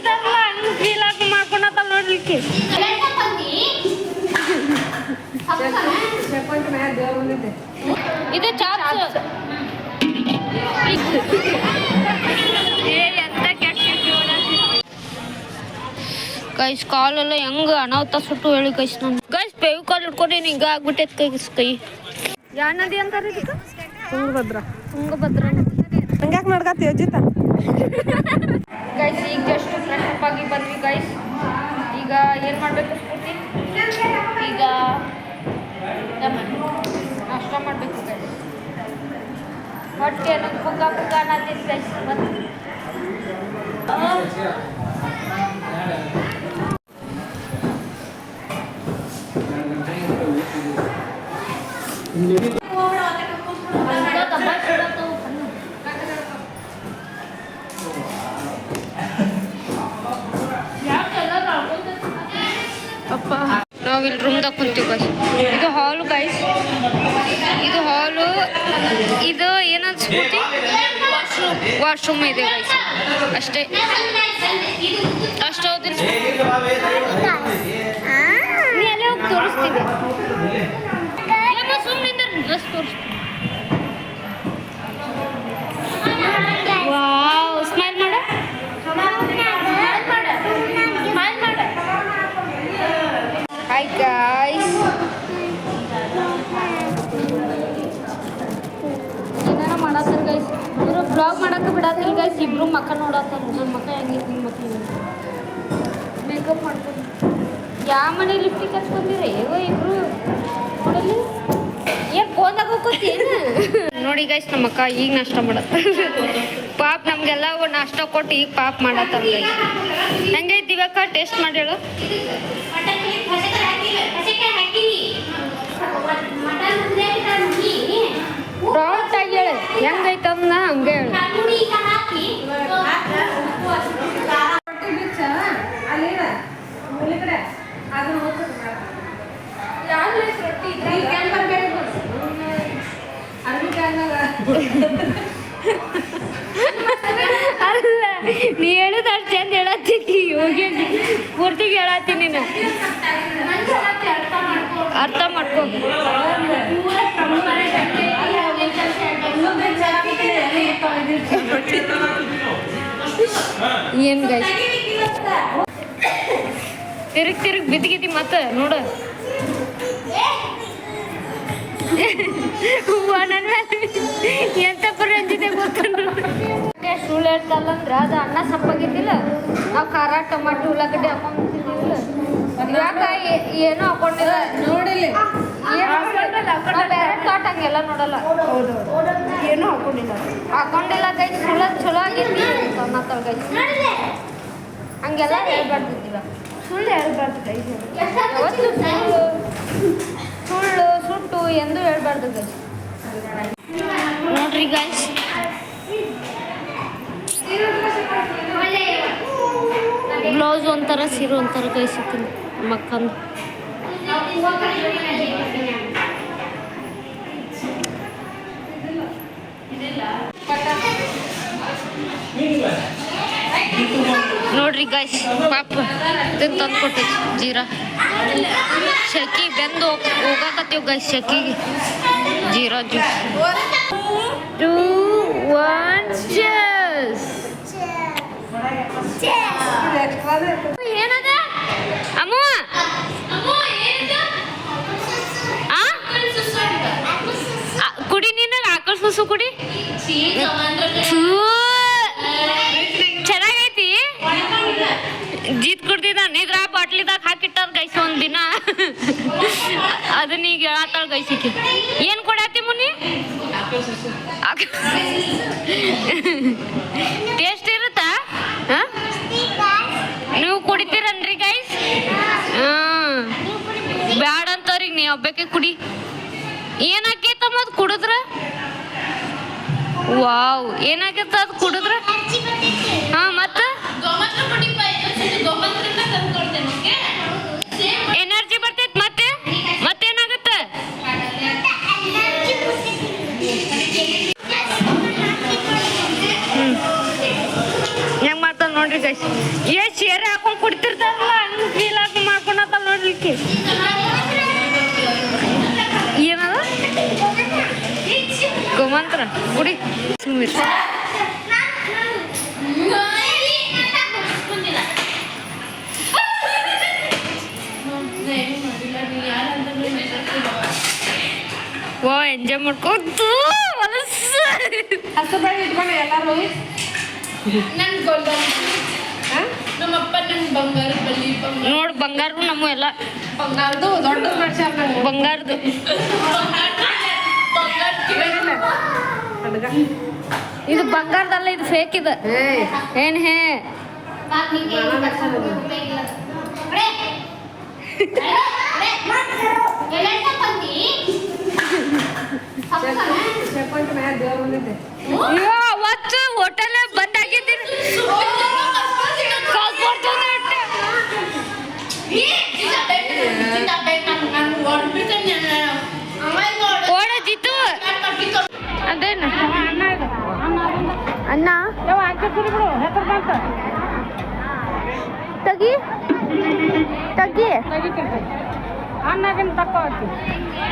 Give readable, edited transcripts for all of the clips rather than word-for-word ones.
ಬಿಡ್ತಾರಲ್ಲ ಹಂಗೆ ಫೀಲ್ ಆಗಿ ಮಾಡ್ಕೊಳತ್ತಲ್ಲ ನೋಡ್ಲಿಕ್ಕೆ ಇದು ಚಾಪ್ಸ್ ಎಂತ ಕೆಟ್ಟ ಗೈಸ್ ಕಾಲೆಲ್ಲ ಹೆಂಗ ಅನಾಹುತ ಸುಟ್ಟು ಹೇಳಿ ಗೈಸ್ ನಾನು ಗೈಸ್ ಬೇವು ಕಾಲು ಇಟ್ಕೊಂಡೆ ಹಿಂಗ ಆಗ್ಬಿಟ್ಟೈತೆ ಕೈ ಯಾವ ನದಿ ಅಂತಾರೆ ಇದಕ್ಕೆ ತುಂಗಭದ್ರಾ ಹಂಗ್ಯಾಕೆ ನಡ್ಕತ್ತಿ ಅಜಿತ ಗೈಸ್ ಈಗ ಜಸ್ಟ್ ಫ್ರೆಶ್ ಅಪ್ ಆಗಿ ಬಂದ್ವಿ ಗೈಸ್ ಈಗ ಏನು ಮಾಡಬೇಕು ಸ್ಫೂರ್ತಿ ಈಗ ನಾಷ್ಟ ಮಾಡಬೇಕು ಗೈಸ್ ಹೊಟ್ಟೆ ಅನ್ನೋದು ಪುಗ್ಗ ಅನ್ನತ್ತಿತ್ತು ಗೈಸ್ ಮತ್ತು ನಾವಿಲ್ಲಿ ರೂಮ್ದಾಗ ಕುಂತೀವಿ ಗೈಸ್ ಇದು ಹಾಲು ಗೈಸ್ ಇದು ಹಾಲು ಇದು ಏನಂತ ಸ್ಫೂರ್ತಿ ವಾಶ್ರೂಮ್ ಇದೆ ಗೈಸ್ ಅಷ್ಟೇ ಹೌದಿಲ್ಲ ನೀ ಅಲ್ಲೇ ಹೋಗಿ ತೋರಿಸ್ತೀನಿ ಸುಮ್ಮನಿಂದ ಡ್ರೆಸ್ ತೋರಿಸ್ತೀನಿ ವಾವ್ ಸ್ಮೈಲ್ ಮಾಡ ಹಾಯ್ ಗಾಯ್ಸ್ ಏನಾರ ಮಾಡತ್ತಾರ ಗೈಸ್ ಇವರು ಬ್ಲಾಗ್ ಮಾಡಕ್ಕೆ ಬಿಡತ್ತಿಲ್ಲ ಗೈಸ್ ಇಬ್ರು ಮಕ್ಕ ನೋಡತ್ತಾರ ನನ್ನ ಮಕ್ಕ ಹೆಂಗಿತ್ತು ನಿಮ್ಮ ಮಕ್ಕ ಮೇಕಪ್ ಮಾಡ್ಕೊಂಡು ಯಾವ ಮನೆ ಲಿಫ್ಟಿಗೆ ಹಚ್ಕೊಂಡಿರಿ ಇಬ್ರು ನೋಡಲಿ ಏನು ಫೋನ್ದಾಗ ಹೋಗ್ಕೋತೀನಿ ನೋಡಿ ಗೈಸ್ ನಮ್ಮ ಅಕ್ಕ ಈಗ ನಾಷ್ಟ ಮಾಡತ್ತ ಪಾಪ್ ನಮಗೆಲ್ಲ ನಾಷ್ಟ ಕೊಟ್ಟು ಈಗ ಪಾಪ್ ಮಾಡತ್ತಾರ ಗೈಸ್ ಹೆಂಗೈತಿ ಇವಾಗ ಟೇಸ್ಟ್ ಮಾಡಿ ಹೇಳು ಡಾಟ್ ಆಗಿ ಹೇಳು ಹೆಂಗೈತಂದ ಹಂಗೆ ಹೇಳು ಅಲ್ಲ ನೀ ಹೇಳುದು ಅಷ್ಟು ಚಂದ ಹೇಳತ್ತೀನಿ ಹೋಗಿ ಪೂರ್ತಿಗೆ ಹೇಳತ್ತೀನಿ ನೀನು ಅರ್ಥ ಮಾಡ್ಕೊ ಏನು ಗೈಸ್ ತಿರುಗಿ ಬಿದ್ದಿಗಿದ್ದಿ ಮತ್ತೆ ನೋಡು ಹೂವ ನನ್ನ ಮೇಲೆ ಎಂತ ಪರಂಜಿದೆ ಗೊತ್ತ ಸುಳ್ಳು ಹೇಳ್ತಲ್ಲಂದ್ರೆ ಅದು ಅನ್ನ ಸಪ್ಪಾಗಿದ್ದಿಲ್ಲ ನಾವು ಖಾರ ಟೊಮಾಟೊ ಉಳ್ಳಾಗಡ್ಡಿ ಹಾಕೊಂಡ್ತಿದ್ದೀವಿಲ್ಲ ಇವಾಗ ಏನೂ ಹಾಕೊಂಡಿಲ್ಲ ನೋಡಿಲ್ಲ ಬೇರೆ ತಾಟ್ ಹಂಗೆಲ್ಲ ನೋಡಲ್ಲ ಹೌದು ಏನೂ ಹಾಕೊಂಡಿಲ್ಲ ಗೈ ಚಲೋ ಆಗೈತಿ ಅನ್ನತ್ತಳ ಗೈ ಹಂಗೆಲ್ಲ ಹೇಳ್ಬಾರ್ದಿದ್ದಿಲ್ಲ ಸುಳ್ಳು ಹೇಳ್ಬಾರ್ದು ಗೈ ಯಾವತ್ತು ಸುಳ್ಳು ಸುಟ್ಟು ಎಂದು ಹೇಳ್ಬಾರ್ದು ಗೈ ನೋಡ್ರಿ ಗೈಸ್ ಬ್ಲೌಸ್ ಒಂಥರ ಸೀರೆ ಒಂಥರ ಕೈ ಸಿಗ್ತೀನಿ ಮಕ್ಕಂದು ನೋಡ್ರಿ ಗೈಸ್ ಪಾಪ ತಂದು ಕೊಟ್ಟೈತಿ ಜೀರಾ ಶಕಿ ಬೆಂದು ಹೋಗಾಕತ್ತೀವಿ ಗೈಸ್ ಶಕಿಗೆ ಜೀರಾ ಜ್ಯೂಸ್ 2 1 cheers ಏನದ ಅಮ್ಮ ಕುಡಿ ನೀನು ಆಕಳ ಸುಸು ಕುಡಿ ಚೆನ್ನಾಗೈತಿ ಜೀತ್ ಕುಡ್ದಿದ್ದ ಇದ್ರ ಬಾಟ್ಲಿದಾಗ ಹಾಕಿಟ್ಟಾರ ಗೈಸ್ ಒಂದ್ ದಿನ ಅದನ್ನ ಈಗ ಹೇಳತ್ತಾಳ ಗೈಸಿಕ್ಕೆ ಏನ್ ಕೊಡಾತಿ ಮುನಿ ಟೇಸ್ಟ್ ಇರುತ್ತಾ ನೀವು ಕುಡಿತೀರನ್ರಿ ಗೈಸ್ ಬ್ಯಾಡ ಅಂತವ್ರಿಗೆ ನೀ ಒಬ್ಬಕ್ಕೆ ಕುಡಿ ಏನಾಕೈತಮ್ಮ ಅದು ಕುಡಿದ್ರ ವಾವ್ ಏನಾಗೈತ ಅದು ಕುಡಿದ್ರ ಹಾ ಮತ್ತ ಎನರ್ಜಿ ಬರ್ತೈತಿ ಮತ್ತೇನಾಗತ್ತ ಹೆಂಗ್ ಮಾಡ್ತಾನ ನೋಡಿ ನೋಡ್ರಿ ಗೈಸ್ ಏ ಚೇರ್ ಹಾಕೊಂಡ್ ಕುಡ್ತಿರ್ತಾರಲ್ಲ ಹಂಗ ಫೀಲ್ ಆಗಿ ಮಾಡ್ಕೊಳತ್ತ ನೋಡ್ಲಿಕ್ಕೆ ಏನದ ಗೋಮಂತ್ರ ಕುಡಿ ಸುಮ್ಮನೆ ಓ ಎಂಜಾಯ್ ಮಾಡ್ಕೊತು ಇಟ್ಕೊಂಡು ಎಲ್ಲರೂ ನನ್ ಗೋಲ್ಡನ್ ನಮ್ಮಪ್ಪ ನನ್ ಬಂಗಾರ ಬಲಿ ನೋಡ್ ಬಂಗಾರ ನಮ್ಮ ಎಲ್ಲ ಬಂಗಾರದು ದೊಡ್ಡದು ಮಾಡ್ಸ್ಯಾರ ನಂಗೆ ಬಂಗಾರದು ಇದು ಬಂಗಾರದಲ್ಲ ಇದು ಫೇಕ್ ಇದು ಏನ್ ಹೇ ಅವತ್ತು ಹೋಟೆಲ್ ಬಂದ್ ಆಗಿದ್ದೀನಿ ಓಡೋದಿತ್ತು ಅದೇನು ಅನ್ನ ತಗಿ ತಗಿ ಅನ್ನಗಿನ ತಕ್ಕೋ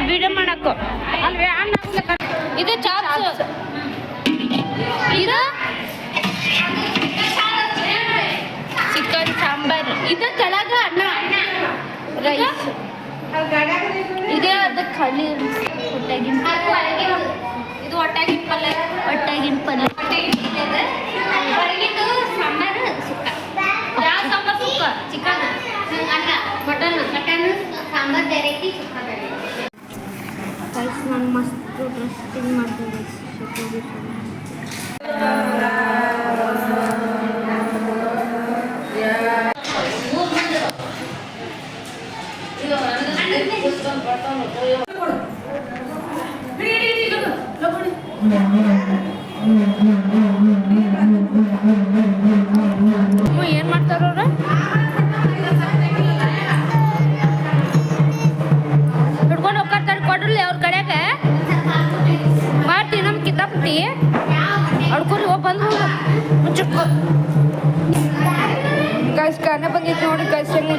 ವಿಡಿಯೋ ಮಾಡಕ್ಕೋ ಅಲ್ವೇ ಅನ್ನ ಇದು ಚಾಪ್ಸ್ ಇದು ಚಿಕನ್ ಸಾಂಬಾರ್ ಇದು ಕೆಳಗ ಅನ್ನ ರೈಸ್ ಇದೇ ಅದಕ್ಕೆ ಖಾಲಿ ಹೊಟ್ಟಾಗಿನ ಇದು ಹೊಟ್ಟಾಗಿನ ಪಲ್ಯ ಹೊಟ್ಟಾಗಿನ ಪಲ್ಯ ಹೊರಗಿದ್ದು ಸಾಂಬಾರು ಸುಕ್ಕ ಯಾವ ಸಾಂಬಾರು ಸುಕ್ಕ ಚಿಕನ್ ಅನ್ನ ಮಟನ್ ಸಾಂಬಾರು ಬೇರೆ ಐತಿ ಸುಕ್ಕ ಬೇರೆ ಗೈಸ್ ನಾನು ಮಸ್ತ್ ಡ್ರೆಸ್ಸಿಂಗ್ ಮಾಡ್ತೀನಿ ಏನ್ ಮಾಡ್ತಾರ ಅವ್ರ ಹಿಡ್ಕೊಂಡು ಹೋಗ್ತಾರೆ ಕೊಡ್ರಲಿ ಅವ್ರ ಕಡೆಗ ಮಾಡ್ತೀವಿ ನಮ್ ಕಿತಾಪತಿ ಅಡ್ಕೊರಿ ಹೋಗಿ ಬಂದು ಮುಚ್ಚಿಟ್ಕೊ ಗೈಸ್ ಕಾರಣ ಬಂದೈತಿ ನೋಡಿ ಗೈಸ್ ಹೆಂಗೆ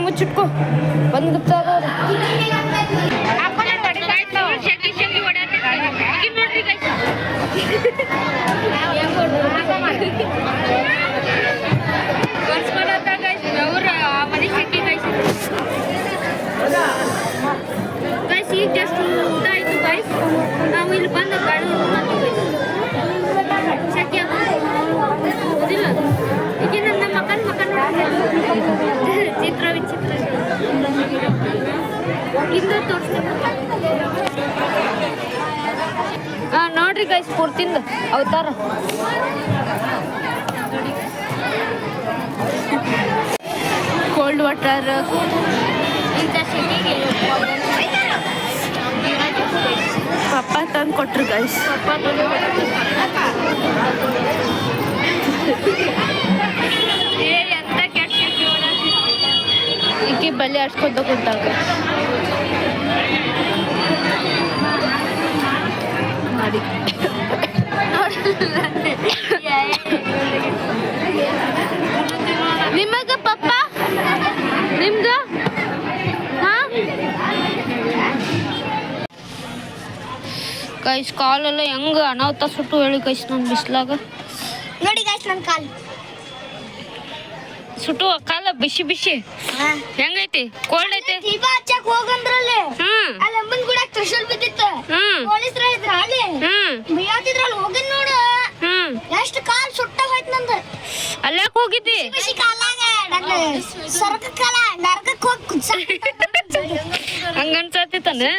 ಮುಚ್ಚಿಟ್ಕೊ ಬಂದ್ಬಿಡ್ತಾರ ಗೈಸ್ ಈಗ ಜಸ್ಟ್ ಊಟ ಆಯ್ತು ಗೈಸ್ ನಾವು ಇಲ್ಲಿ ಬಂದು ಗಾಡಿ ಸತ್ಯ ಓದಿಲ್ಲ ಈಗ ನನ್ನ ಮಕನ್ ಚಿತ್ರ ವಿಚಿತ್ರ ಇಂದ ತೋರಿಸ್ತೇನೆ ನೋಡ್ರಿ ಗೈಸ್ ಪೂರ್ತಿಂದ ಅವತಾರ ಕೋಲ್ಡ್ ವಾಟರ್ ಇಂಥ ಶೆಕೆಗೆ ಪಪ್ಪ ತಂದು ಕೊಟ್ರು ಗೈಸ್ ಎಂತ ಕೆಟ್ಟ ಈಕೆ ಬಲಿ ಆಡ್ಸ್ಕೊಂತ ಕುಂತಾಗ ಮಾಡಿ ನಿಮಗ ಪಪ್ಪ ನಿಮ್ಗ ಗೈಸ್ ಕಾಲೆಲ್ಲ ಹೆಂಗ ಅನಾಹುತ ಸುಟ್ಟು ಹೇಳಿ ಗೈಸ್ ನನ್ನ ಬಿಸ್ಲಾಗ ನೋಡಿ ಗಾಯ್ಸ್ ನನ್ನ ಕಾಲ್ ಸುಟ್ಟು ಕಾಲ ಬಿಸಿ ಬಿಸಿ ಹೆಂಗೈತಿ ಕೋಲ್ಡ್ ಐತಿ ದೀಪ ಹಚ್ಚಕ್ ಹೋಗಂದ್ರಲ್ಲಿ ಅಲ್ಲಿ ಅಮ್ಮನ್ ಕೂಡ ತ್ರಿಶೂಲ್ ಬಿದ್ದಿತ್ತು ಪೊಲೀಸ್ರ ಇದ್ರ ಅಲ್ಲಿ ಬಿಯಾತಿದ್ರಲ್ಲಿ ಹೋಗಿದ್ ನೋಡು ಎಷ್ಟು ಕಾಲ್ ಸುಟ್ಟ ಹೋಯ್ತು ನಂದು ಅಲ್ಲಾಕ್ ಹೋಗಿದ್ದಿ ಬಿಸಿ ಕಾಲಾಗ ನನ್ನ ಸ್ವರ್ಗ ಕಾಲ ನರಕಕ್ಕೆ ಹೋಗಿ ಹಂಗನ್ಸತ್ತಿತ್ತಾನೆ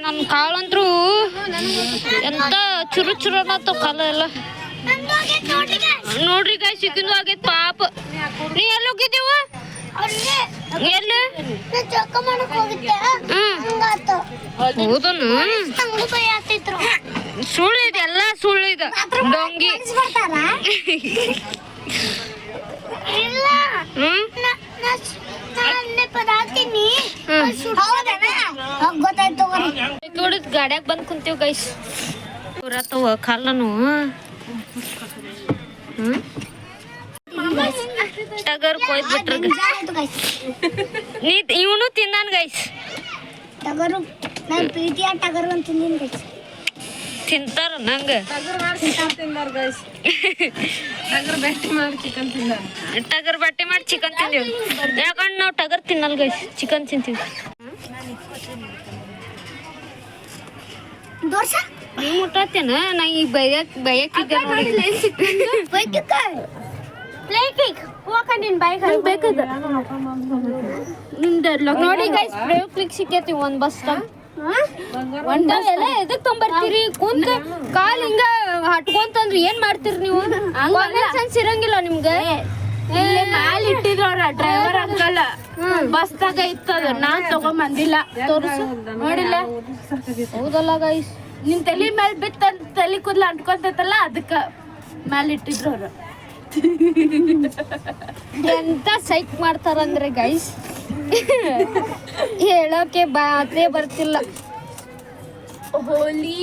ನನ್ನ ಕಾಲಂತ್ರು ಎಂತ ಚುರು ಚುರು ಅನ್ನತ್ತ ಕಾಲ ಎಲ್ಲ ನೋಡ್ರಿ ಗಾಯ್ ಸಿಕ್ಕಿಂದು ಆಗೈತ್ ಪಾಪ ನೀ ಎಲ್ಲಿ ಹೋಗಿದ್ದೀವ ಎಲ್ಲಿ ಚೊಕ್ಕ ಮಾಡಕ್ ಹೋಗಿದ್ದೆ ಹೌದನು ಸುಳ್ಳು ಇದೆ ಎಲ್ಲ ಸುಳ್ಳು ಇದೆ ಡೊಂಗಿ ಇಲ್ಲ ನೋಡಿದ್ ಗಾಡ್ಯಾಗ ಬಂದ್ ಕುಂತೀವಿ ಗೈಸ್ ಪುರಾತವ ಕಾಲನು ಟಗರ್ ಕೊಯ್ದು ಬಿಟ್ರ ನೀ ಇವನು ತಿಂದಾನ್ ಗೈಸ್. ಟಗರು ನಾನು ಪ್ರೀತಿಯ ಟಗರು ಅಂತ ತಿಂದಿನಿ ಗೈಸ್. ತಿಂತಾರ ನಂಗೆ ಟಗರ್ ಮಾಡಿ ಚಿಕನ್ ತಿಂದಾರ ಗೈಸ್. ಟಗರ್ ಬೆಟ್ಟಿ ಮಾಡಿ ಚಿಕನ್ ತಿಂದಾರ. ಟಗರ್ ಬಟ್ಟೆ ಮಾಡಿ ಚಿಕನ್ ತಿಂದೀವಿ. ಯಾಕಂದ್ರೆ ನಾವು ಟಗರ್ ತಿನ್ನಲ್ಲ ಗೈಸ್, ಚಿಕನ್ ತಿಂತೀವಿ. ದೋಸೆ ನೀವು ಮುಟ್ಟತ್ತೇನ? ನಾ ಈಗ ಬೈಯಕ್ಕಿದ್ದೆ ನೋಡಿ. ನೋಡಿ ಗೈಸ್, ಪ್ರಯೋಗ್ಲಿಕ್ಕೆ ಸಿಕ್ಕೈತಿ ಒಂದ್ ಬಸ್ ಒಂದ ಎಲ್ಲ ಎದಕ್ ತೊಂಬರ್ತೀರಿ? ಕುಂತ ಕಾಲ್ ಹಿಂಗ ಹಟ್ಕೊಂತಂದ್ರ ಏನ್ ಮಾಡ್ತೀರಿ ನೀವು? ಸೆನ್ಸ್ ಇರಂಗಿಲ್ಲ ನಿಮ್ಗೆ. ಮ್ಯಾಲ ಇಟ್ಟಿದ್ರವ್ರ ಡ್ರೈವರ್ ಅಂಕಲ್ ಬಸ್ದಾಗ ಇತ್ತದ, ನಾನ್ ತಗೊಂಬಂದಿಲ್ಲ. ತೋರಿಸು ನೋಡಿಲ್ಲ. ಹೌದಲ್ಲ ಗೈಸ್, ನಿನ್ ತಲಿ ಮ್ಯಾಲ ಬಿತ್ತ ತಲಿ ಕೂದ್ಲ ಅಂಟ್ಕೊಂತೈತಲ್ಲ, ಅದಕ್ಕ ಮ್ಯಾಲ ಇಟ್ಟಿದ್ರು ಅವ್ರು. ಎಂತ ಸೈಕ್ ಮಾಡ್ತಾರಂದ್ರೆ ಗೈಸ್, ಹೇಳೋಕೆ ಬಾತೇ ಬರ್ತಿಲ್ಲ. ಹೋಲಿ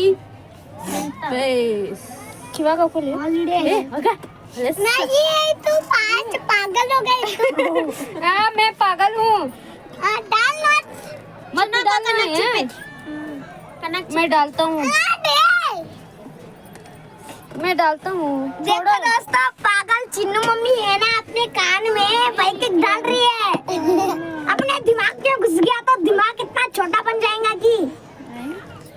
ಕಿವಾಗ ಹಾಕೊಳ್ಳಿ. पागल हो गए मैं पागल हूँ. डाल मत डालना है. मैं डालता हूँ. मैं डालता हूँ. देखो दोस्तों, पागल चिन्नू मम्मी है ना, अपने कान में पैकेट डाल रही है. अपने दिमाग में घुस गया तो दिमाग इतना छोटा बन जाएगा कि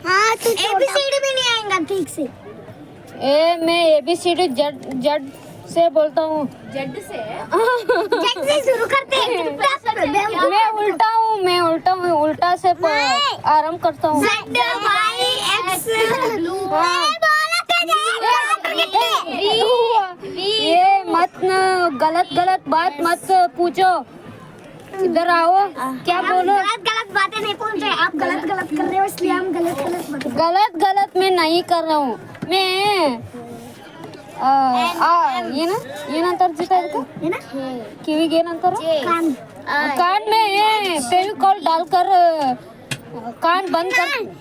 हाँ तू ABCD भी नहीं आएगा ठीक से. मैं ABCD जड से बोलता हूँ. जड से शुरू करते हैं. मैं उल्टा हूँ. उल्टा से आराम करता हूँ. ये मत गलत बात मत पूछो. इधर आओ. क्या बोलो? गलत बातें नहीं पूछ रहे आप, गलत कर रहे हो इसलिए हम गलत मैं नहीं कर रहा हूँ. मैं ಏನಂತಾರ ಜಿತ ಕಿವಿಗೆ ಏನಂತಾರ? कान में फेविकॉल डालकर कान बंद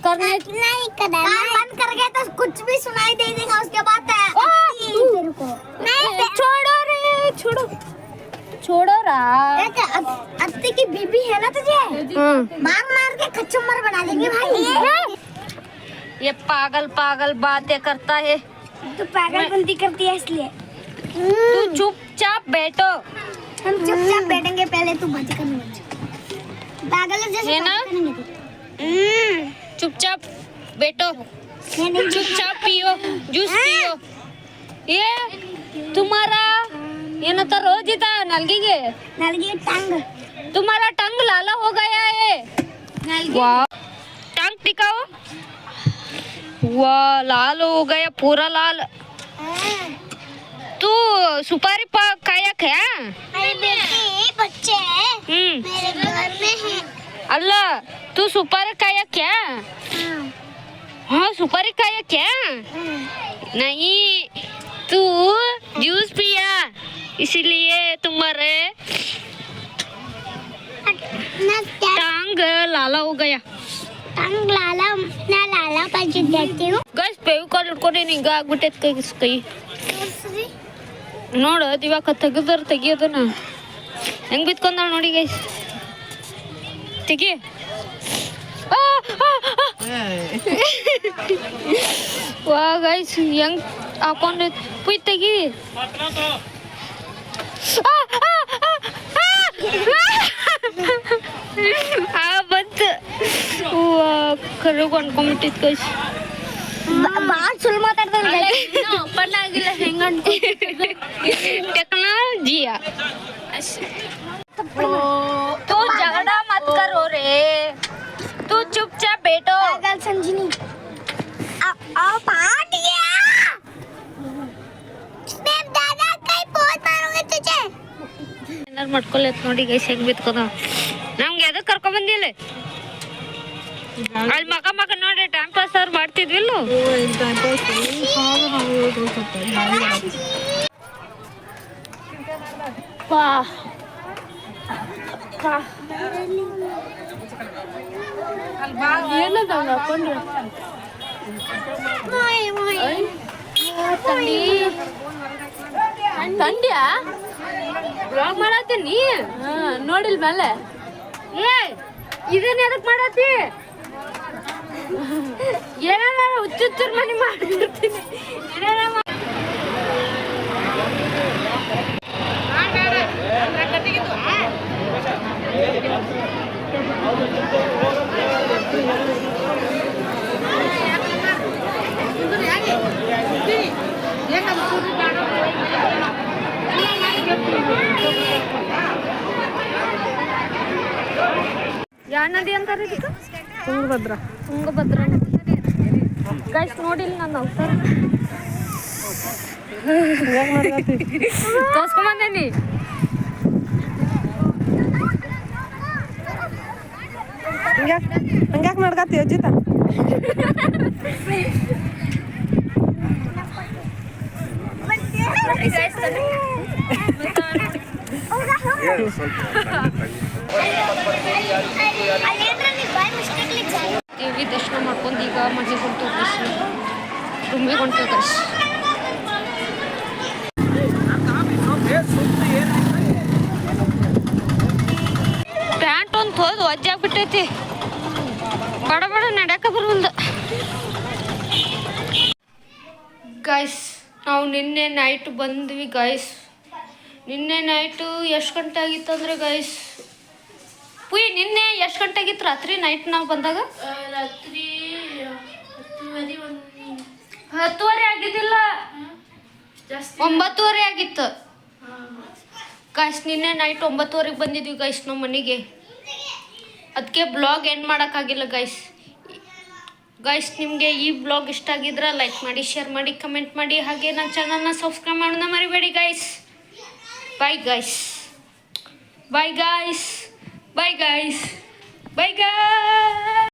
करने नहीं करना. कान बंद कर गए तो कुछ भी सुनाई दे देगा उसके बाद. छोड़ो रा. अत्ते की बीबी है ना तुझे, मार के कचुम्बर बना देंगे भाई. ये पागल बातें करता है. तू पागलपंती करती है इसलिए. तू चुपचाप बैठो. हम चुपचाप बैठेंगे, पहले तू बातें करने लग जा. पागल जैसे है ना? बातें करेंगे. चुपचाप बैठो. चुपचाप पियो जूस पियो. ये तुम्हारा ಏನಂತ ರೋಜಿತ ನಲ್ಗಿಗೆ टंग तुम्हारा टंग लाला हो गया है. वाह, टंग दिखाओ. वाह, लाल हो गया, पूरा लाल. तू सुपारी खाया क्या? अरे बेटी बच्चे मेरे घर में है. अल्लाह, तू सुपारी खाया क्या? हाँ, सुपारी खाया क्या? नहीं, तू जूस पिया इसलिए तुम्हारे टांग लाला हो गया. टंग लाला ना लाला पर देती हूँ. ಗೈಸ್ ಫೆವಿಕಾಲ್ ಇಟ್ಕೊಂಡು ಹಿಂಗ ಆಗ್ಬಿಟ್ಟೈತೆ ಕೈ. ನೋಡು ಇವಾಗ ತೆಗಿಯೋದನ್ನ ಹೆಂಗ್ ಬಿತ್ಕೊಂಡ ನೋಡಿ ಗೈಸ್. ತೆಗಿ. ವಾ ಗೈಸ್, ಹೆಂಗ್ ಹಾಕೊಂಡ್ ಪುಯ್ ತೆಗಿ. ಬಂತು. ಕರುಗು ಅನ್ಕೊಂಡ್ಬಿಟ್ಟಿತ್ತು ಗೈಸ್. ಬಾಳ್ ಸುಳ್ಳು ಮಾತಾಡ್ತಾನೆ. ಓಪನ್ ಆಗಿಲ್ಲ, ಹೆಂಗ टेक्नोलॉजी. तू झगड़ा मत करो रे. तू चुपचाप बैठो. पागल संजीनी आप हट गया. मैं दादा कहीं बहुत मारूंगा तुझे. ಏನಾರು ಮಾಡ್ಕೊಳತ್ ನೋಡಿ ಗೈಸ್, ಹೆಂಗ್ ಬಿತ್ಕೋದ. ನಮ್ಗೆ ಎದಕ್ ಕರ್ಕೊಂಡ್ ಬಂದಿಲ್ಲ? ಅಲ್ಲಿ ಮಗ ನೋಡಿ ಟೈಮ್ ಪಾಸ್ ಅವ್ರು ಮಾಡ್ತಿದ್ವಿಲ್ಲ. ಏನದ ಹಾಕೊಂಡ್ರೆ ತಂಡ್ಯಾ ಬ್ಲಾಗ್ ಮಾಡತ್ತೀನಿ. ನೋಡಿಲ್ ಮೇಲೆ ಏ ಇದನ್ನ ಎದಕ್ ಮಾಡತ್ತಿ? ಏನಾರ ಹುಚ್ಚುಚ್ಚರ್ ಮನೆ ಮಾಡ್ತಿರ್ತೀನಿ. ಯಾವ ನದಿ ಅಂತಾರೆ ಇದಕ್ಕೆ? ತುಂಗಭದ್ರಾ. ತುಂಗಭದ್ರಾ ಗೈಸ್ ನೋಡಿಲ್ಲ ನಾನು ಅವತಾರ ತೋರ್ಸ್ಕೊಂಬಂದೇನಿ. ಹಂಗ್ಯಾಕೆ ಮಾಡ್ಕತ್ತಿ ಅಜ್ಜಿತ? ದೇವಿ ದರ್ಶನ ಮಾಡ್ಕೊಂಡು ಈಗ ಮನೆಗೆ ಹೊಂಟು ರೂಮಿಗೆ ಹೊಂಟು ಗೈಸ್. ಪ್ಯಾಂಟ್ ಒಂದು ಹೋದ್ ವಜ್ಜಾಗ್ಬಿಟ್ಟೈತಿ. ಬಡ ಬಡ ನಡ್ಯಾಕ ಬರುವಲ್ದು ಗೈಸ್. ನಾವು ನಿನ್ನೆ ನೈಟ್ ಬಂದ್ವಿ ಗೈಸ್. ನಿನ್ನೆ ನೈಟು ಎಷ್ಟು ಗಂಟೆ ಆಗಿತ್ತು ಅಂದರೆ ಗೈಸ್, ನಿನ್ನೆ ಎಷ್ಟು ಗಂಟೆ ಆಗಿತ್ತು ರಾತ್ರಿ ನೈಟ್ ನಾವು ಬಂದಾಗ? ರಾತ್ರಿ 10:30 ಆಗಿದ್ದಿಲ್ಲ, 9:30 ಆಗಿತ್ತು ಗೈಸ್. ನಿನ್ನೆ ನೈಟ್ 9:30ಗೆ ಬಂದಿದ್ವಿ ಗೈಸ್ ನಮ್ಮ ಮನೆಗೆ. ಅದಕ್ಕೆ ಬ್ಲಾಗ್ ಎಂಡ್ ಮಾಡೋಕ್ಕಾಗಿಲ್ಲ ಗೈಸ್. ನಿಮಗೆ ಈ ಬ್ಲಾಗ್ ಇಷ್ಟ ಆಗಿದ್ರೆ ಲೈಕ್ ಮಾಡಿ, ಶೇರ್ ಮಾಡಿ, ಕಮೆಂಟ್ ಮಾಡಿ, ಹಾಗೆ ನನ್ನ ಚಾನಲ್ನ ಸಬ್ಸ್ಕ್ರೈಬ್ ಮಾಡೋಣ ಮರಿಬೇಡಿ ಗೈಸ್. Bye guys.